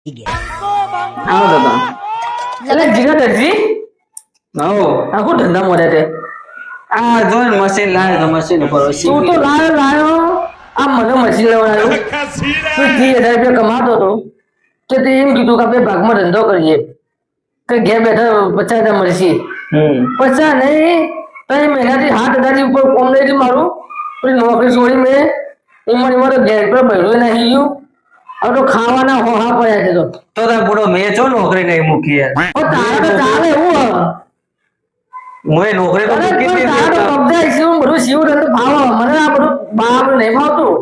આવો દાદા એટલે જીગા દરજી આવો આખો ધંધા મોડે તે આ જો મશીન લાવે તો મશીન ઉપર તું તો લાયો આ મને મશીન લેવડાવ્યું તું 30,000 રૂપિયા કમાતો હતો તો તે એમ કીધું કે આપણે ભાગમાં ધંધો કરીએ કે ઘેર બેઠા 50,000 મળશે 50 નહીં 3 મહિનાથી 7,000 ઉપર કોમ નહીં મારું પછી નોકરી છોડી મેં એમાં ઘેર પર ભર્યું નહીં ગયું હવે તો ખાવાના હોહા પડ્યા છે તો તાર પૂરો મેં છો નોકરી નહીં મૂકી યાર તારે તો ચાલે એવું હું નોકરી તો મૂકી દીધી બધું શિવ ધંધો ભાવ મને આ બધું બાપ નહીં ભાવતું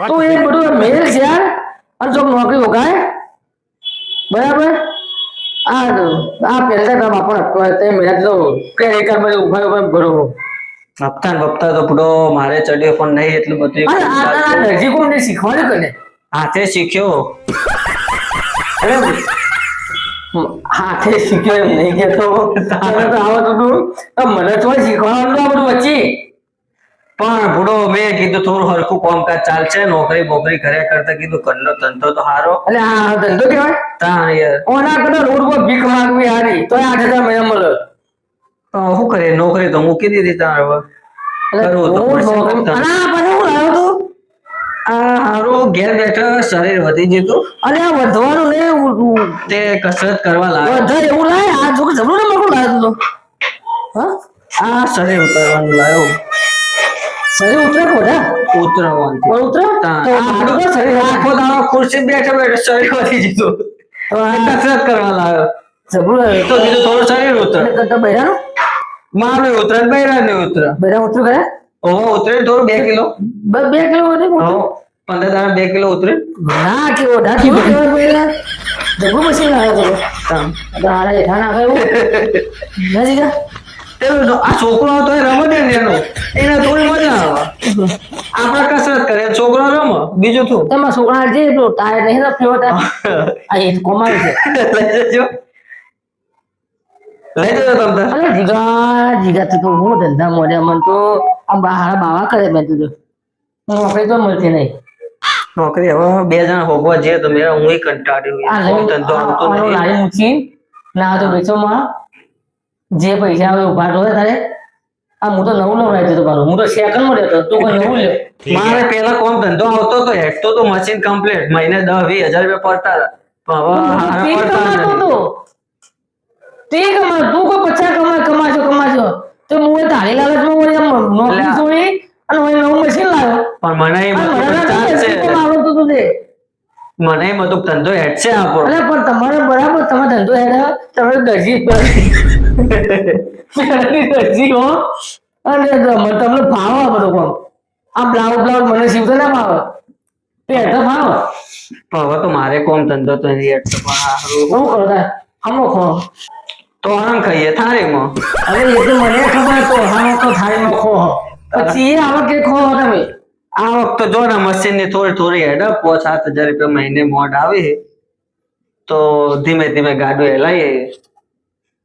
તો એ બધું મેલ છે યાર અને જો નોકરી ઉગાય બરાબર આ પહેલા કામ આપણે તે મહેનત તો ક્રેડિટ કાર્ડ માં ઉભા ભરો હપ્તા ને બપ્તા તો પૂરો મારે ચડ્યો પણ નહીં એટલું બધું આ દરજી કોણ શીખવાડ્યું કને હાથે શીખ્યો અરે હાથે શીખ્યો એમ નહીં કેતો તારે તો આવતું હતું મને તો શીખવાડવાનું આ બધું વચ્ચે પણ ભૂડો મેં કીધું થોડું હરખું કામકાજ ચાલશે નોકરી બોકરી કર્યા કરતા કીધું ઘરનો ધંધો તો હારો એટલે આ ધંધો કહેવાય તા યાર ઓના કરતા રોડ પર ભીખ માંગવી હારી તો 8,000 મહિના મળે શું કરીએ નોકરી તો મૂકી દીધી તાર હવે હારું ઘેર બેઠા શરીર વધી જતું અરે આ વધવાનું નહીં તે કસરત કરવા લાગે વધારે એવું લાય આ જો જબરું ને મકડું લાવ્યો તો હા આ શરીર ઉતારવાનું લાયો શરીર ઉતરે કોડા ઉતરવાનું ઉતરે તો આડું શરીર આખો દાડો ખુરશી બેઠા બેઠા શરીર વધી જતું કસરત કરવા લાયો જબરું તો કીધું થોડું શરીર ઉતર કરતા બૈરાનું મારું ઉતરે બૈરા ને ઉતરે બૈરા ઉતરું કરે ઓહો ઉતરે થોડું 2 કિલો બસ 2 કિલો વધે 15 દાડા 2 કિલો ઉતરે ના કેવો ઢાકી કેવો બૈરા જબરું મશીન લાવ્યો તો હારા હેઠા ના એવું નજીક આ છોકરો હતો એ રમે ને એનો એને થોડી મજા આવે આપણે કસરત કરે છોકરો રમે બીજું શું તમારા છોકરા જે પેલો ટાયર નહીં રફ્યો આ એ કોમાવી છે લઈ જજો તમને અરે જીગા તો હું ધંધા મોડ્યા મને તો આ બહાર બાવા કરે મેં તું નોકરી તો મળતી નહીં નોકરી હવે 2 જણા હોગવા જઈએ તો મેં હું કંટાળ્યો ધંધો આવતો નહીં લારી મૂકી ના તો બેચો માં જે પૈસા આવે ઉભા રહે તારે આ હું તો નવું રાખ્યું હતું મારું હું તો સેકન્ડ માં રહેતો તું કોઈ નવું લ્યો મારે પેલા કોમ ધંધો આવતો તો હેઠતો તો મશીન કમ્પ્લીટ મહિને 10-20 હજાર રૂપિયા પડતા તે કમા તું કો 50 કમાશો તો હું તારી લાલચમાં નોકરી છોડી અને હું નવું મશીન લાવ્યો પણ મને બધું ધંધો હેડ છે આપણો અરે પણ તમારે બરાબર તમે ધંધો હેડ તમે દરજી દરજી હો અને તમને ભાવ બધો કોમ આ બ્લાઉઝ મને સીવતો ના ભાવ પેટ ભાવ પણ હવે તો મારે કોમ ધંધો તો હેડ તો પણ શું કરતા હમો ખો તો આમ ખાઈએ થાળીમાં અરે એ તો મને ખબર તો હમો તો થાળીમાં ખો પછી એ આવો કે ખો તમે આ વખતે જો ને મશીન ની થોડી હેડ 5-7 હજાર રૂપિયા મહિને મોડ આવે તો ધીમે ધીમે ગાડું હેલાઈએ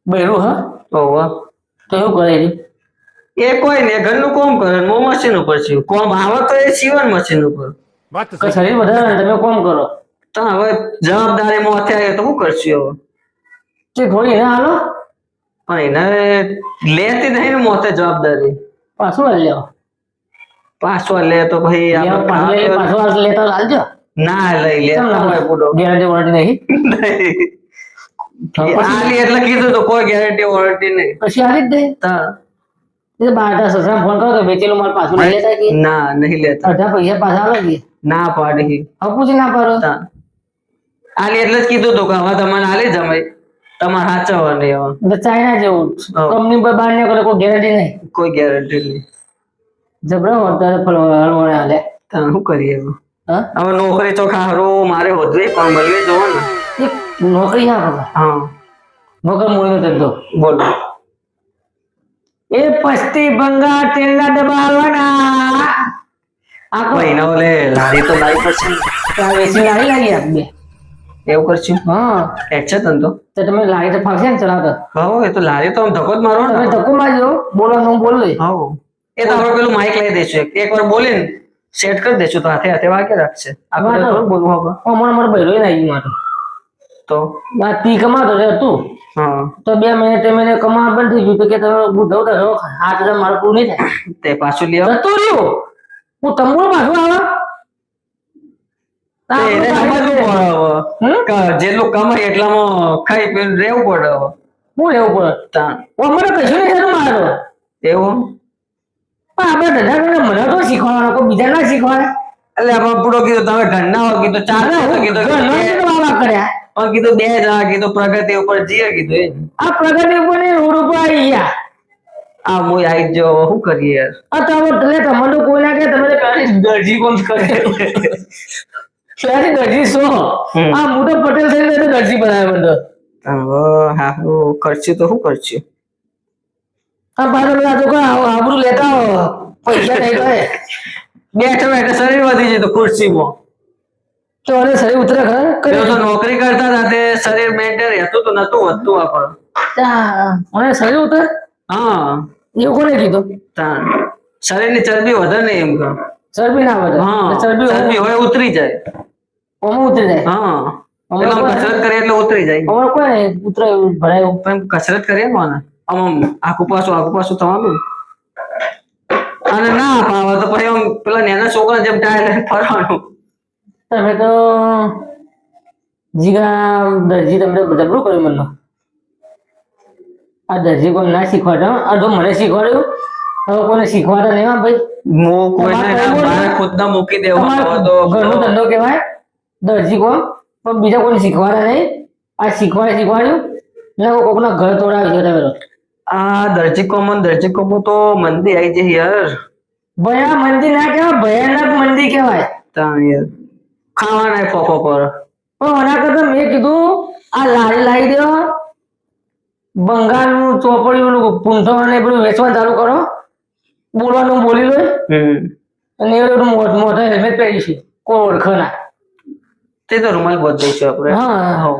બૈરું હા ઓહો તો એવું કરે એ કોઈ ને ઘરનું કોમ કરે હું મશીન ઉપર છું કોમ આવે તો એ સીવન મશીન ઉપર શરીર વધારે તમે કોમ કરો તો હવે જવાબદારી માં અત્યારે તો શું કરશું હવે કે થોડી એને હાલો પણ એને લેતી નહીં ને મોતે જવાબદારી પાછું હાલ લેવા પાછો લે તો ભાઈ પાછો લેતા હાલજો ના લઈ લે ગેરંટી વોરંટી નહીં આલી એટલે કીધું તો કોઈ ગેરંટી વોરંટી નહીં પછી આવી જ દે બાટા સસરા ફોન કરો તો વેચેલું માલ પાછું લઈ લેતા કે ના નહીં લેતા અડધા પૈસા પાછા આવે કે ના પાડી પૂછી ના પાડો આલી એટલે જ કીધું તું કે હવે તમને આલી જમાઈ તમારે સાચવવાની હવે ચાઇના જેવું કંપની પર બહાર નીકળે કોઈ ગેરંટી નહીં કોઈ ગેરંટી નહીં જબરા અત્યારે ફળવાળે હાલે શું કરીએ હવે નોકરી તો ખારું મારે વધવી પણ મળવી જોવો ને નોકરી ના ખબર હા નોકર મૂળનો ધંધો બોલો એ પસ્તી ભંગા તેલના દબાવવાના આ કોઈ મહિના ઓલે લારી તો લાવી પડશે વેચી લારી લાગી આપ બે એવું કરશું હા એડ છે ધંધો તો તમે લારી તો ફાવશે ને ચલાવતો હા એ તો લારી તો આમ ધક્કો જ મારો તમે ધક્કો મારજો બોલો હું બોલ લઈ હા એ તો આપણે પેલું માઇક લઈ દઈશું એક વાર બોલીને સેટ કરી દેશું તો હાથે હાથે વાગે રાખશે આપણે વાંધો. થોડું બોલવું હવે હમણાં મારો ભાઈલો ને આવી મારો તો આ તી કમાતો છે તું હા તો 2 મહિને 3 મહિને કમાવા બંધ થઈ ગયું તો કે તમે બુઢો તો રહો 8,000 મારું પૂરું નહીં થાય તે પાછું લઈ આવો જતો રહ્યો હું તંબુરો પાછું આવે તે એને સમજવું પડે હવે હમ? કે જેટલું કમાય એટલામાં ખાઈ પીને રહેવું પડે હવે હું લેવું પડે તાણ મને કશું નહીં થતું મારે તો. એવું પણ આપણે ધંધા કરીને મને તો શીખવાડવાનો કોઈ બીજા ના શીખવાડે એટલે આપણે પૂરો કીધું તમે ઘરના હો કીધું ચાર જણા કીધું ઘરનો જ તો વાવા કર્યા પણ કીધું 2 જણા કીધું પ્રગતિ ઉપર જીએ કીધું એ આ પ્રગતિ ઉપર ને રોડ ઉપર આવી ગયા આ મુય આવી જો શું કરીએ યાર આ તો હવે એટલે તમને તો કોઈ ના કે તમે પહેલી દરજી કોમ કરે પહેલી દરજી શું આ હું તો પટેલ થઈને તો દરજી બનાવ્યો બધો હા ખર્ચી તો શું કરશું આ પાછળ બધા તો કોઈ આબરૂ લેતા હો પૈસા નહીં કરે બેઠો બેઠો શરીર વધી જાય તો ખુરશીમાં તો અરે શરીર ઉતરે ખરા જો તો નોકરી કરતા હતા તે શરીર મેન્ટેન રહેતું તો નતું વધતું આપણે મને શરીર ઉતરે હા એવું કોને કીધું તાણ શરીરની ચરબી વધે ને એમ કે ચરબી ના વધે હા ચરબી ચરબી હોય ઉતરી જાય ઓમાં ઉતરી જાય હા અમારે એટલે આમ કોઈ- કસરત કરીએ એટલે ઉતરી જાય અમારે કોઈ ઉતરે ભરાયું પણ કસરત કરીએ ને મને આમ આખું પાછું થવાનું અને ના ફાવે તો પછી આમ પેલા નાના છોકરા જેમ ટાયર લઈને ફરવાનું તમે તો જીગા દરજી તમને જબરું કર્યું મને આ દરજી કોઈ ના શીખવાડે આ તો મને શીખવાડ્યું હવે કોઈને શીખવાડે નહીં હા ભાઈ હું કોઈને તમારે ના એવું મારે ને? ખુદના મૂકી દેવું તમારે હવે તો ઘરનો ધંધો કહેવાય દરજી કોમ પણ બીજા કોઈને શીખવાડે નહીં આ શીખવાડ્યું ને કોકના ઘર તોડાવી છે તમે તો. આ દરજી કોમો તો મંદી આવી જાય યાર ભયા મંદિર ના કહેવાય ભયાનક મંદિર કહેવાય તાણ યાર ખાવાના ફોફો પર પણ એના કરતા મેં કીધું આ લારી લાવી દો બંગાળનું ચોપડીઓનું પૂંઠો અને બધું વેચવાનું ચાલુ કરો બોલવાનું બોલી લો અને એ બધું મોઢા હેલ્મેટ પહેરીશું કોઈ ઓળખો ના તે તો રૂમાલ બોધ દઈશું આપણે હા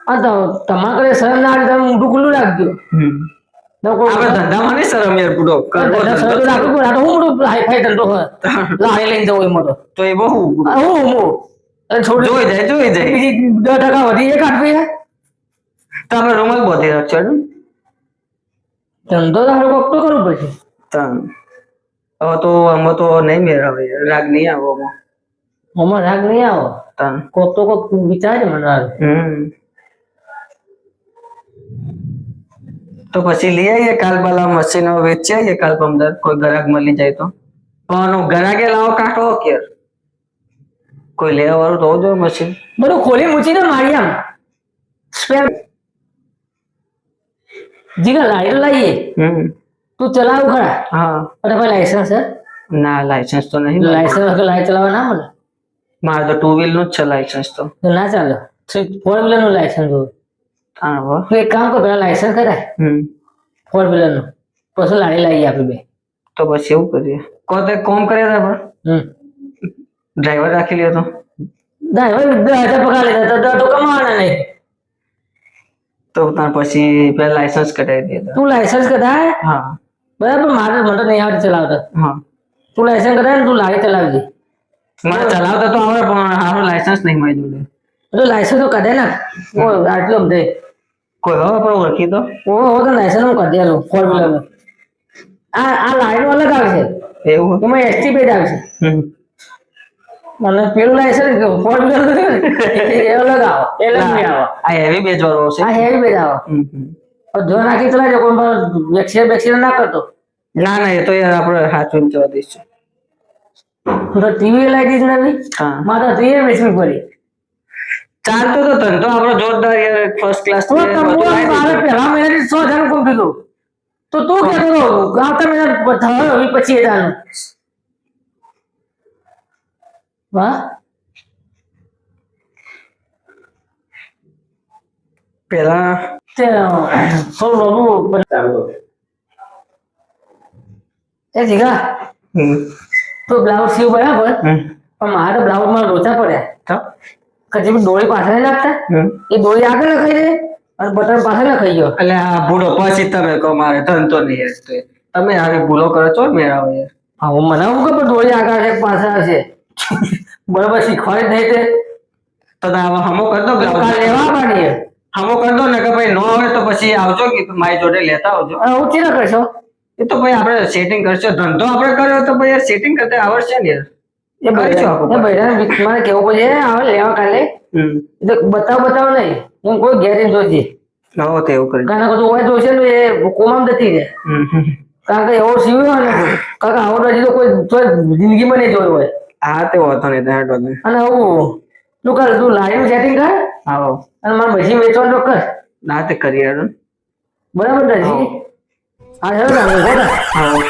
આ તો તમારા ઘરે શરમ ના આવે તમે મોઢું ખુલ્લું રાખજો આપણે ધંધામાં નહીં શરમ યાર પૂરો કરવો ધંધો રાખવું પડે આ તો હું મોટું હાઈફાઈ ધંધો હોય લારી લઈને જવો એમાં તો તો એ બહુ આ હું અને થોડું જોઈ જાય બીજી 10% વધી એક આઠ પૈસા તો આપણે રૂમાલ બોધી રાખજો ને ધંધો તો હારો કોક તો કરવું પડશે તાણ હવે તો આમાં તો નહીં મેળવે રાગ નહીં આવો આમાં આમાં રાગ નહીં આવો તાણ કોક તો કોક વિચારે મને રાગ તો પછી લઈ આવીએ કાલ બાલા મશીનો વેચી આવીએ કાલ પમદાર કોઈ ગ્રાહક મળી જાય તો પણ ગ્રાહકે લાવો કાઢો કે કોઈ લેવા વાળું તો હોવું જોઈએ મશીન બધું ખોલી મૂકીને મારી આમ સ્પેર જીગા લાઈટ લાવીએ તું ચલાવું ખરા હા અરે ભાઈ લાયસન્સ છે ના લાયસન્સ તો નહીં લાયસન્સ વગર લાઈટ ચલાવવા ના મળે મારે તો 2 વ્હીલ નું જ છે લાયસન્સ તો તો ના ચાલે 4 વ્હીલર નું લાયસન્સ હોય હા હો તો એક કામ કર પેલા લાયસન્સ કરાય 4 વ્હીલર નું પછી લાડી લાવીએ આપણે બે તો પછી એવું કરીએ કોતે કોમ કર્યા હતા પણ ડ્રાઈવર રાખી લ્યો તો ડ્રાઈવર 10,000 પગાર લેતા તો કમાવાના નહીં તો તાર પછી પેલા લાયસન્સ કઢાવી દે તું લાયસન્સ કઢાય હા બરાબર મારે મને તો નહીં આવડે ચલાવતા હા તું લાયસન્સ કઢાય ને તું લારી ચલાવજે મારે ચલાવતા તો આવડે પણ હારું લાયસન્સ નહીં મારી જોડે તો લાયસન્સ તો કઢાય ના ઓ આટલો બધે કોઈ હવે પણ ઓળખી તો ઓ તો લાયસન્સ હું કરી દેલું 4 વ્હીલર નું આ લાઈન અલગ આવશે એવું એમાં એસટી પેજ આવશે મને પેલું લાયસન્સ 4 વ્હીલર નું એ અલગ આવો એ અલગ નહીં આવો આ હેવી બેચ વાળો આવશે આ હેવી પેજ આવો પણ જો નાખી ચલાવજો કોઈ વેક્સિન ના કરતો ના ના એ તો યાર આપણે સાચું જવા દઈશું તો ટીવી લાવી દીધી નવી હા મારે ટીવી વેચવી પડી ચાલતો તો ધંધો આપણો જોરદાર યાર ફર્સ્ટ ક્લાસ તો મારે પહેલા મહિનાથી 100,000 કોમ કીધું તો તું કહેતો હતો આવતા મહિના થયો 25,000 વાહ પેલા તે થોડું બાબુ એ જીગા તો બ્લાઉઝ સીવ બરાબર પણ મારે બ્લાઉઝ માં લોચા પડ્યા કદી બી ડોળી પાછળ નાખતા એ ડોળી આગળ નખાઈ દે અને બટન પાછળ નખાઈ ગયો એટલે આ ભૂલો પછી તમે કહો મારે ધંધો નહીં યાર તો તમે આવી ભૂલો કરો છો મેળાવો યાર હા મને હું ખબર થોડી આગળ છે પાછળ છે બરાબર શીખવાડી જ નહીં તે તો તમે હમો કર દો કાલ લેવા પાડીએ હમો કર દો ને કે ભાઈ નો આવે તો પછી આવજો કે મારી જોડે લેતા આવજો હું ચીના કરશો એ તો ભાઈ આપણે સેટિંગ કરશો ધંધો આપણે કર્યો તો ભાઈ સેટિંગ કરતા આવડશે ને યાર એ ભાઈ મારે કેવું પડે આવે લેવા કાલે તો બતાવ નહીં હું કોઈ ગેરેજ જોઈતી હો તો એવું કરી કારણ કે હોય જોશે ને એ કોમામ જતી રહે કારણ કે એવો સીવ્યો ને કારણ કે આવો હજી તો કોઈ જિંદગીમાં નહીં જોયો હોય હા તે વાંધો નહીં હેડ વાંધો નહીં. અને હું તું લાઈવ સેટિંગ કર આવો અને મારે મશીન વેચવાનું કર ના તે કરી યાર બરાબર ને જી હા હેલો આવો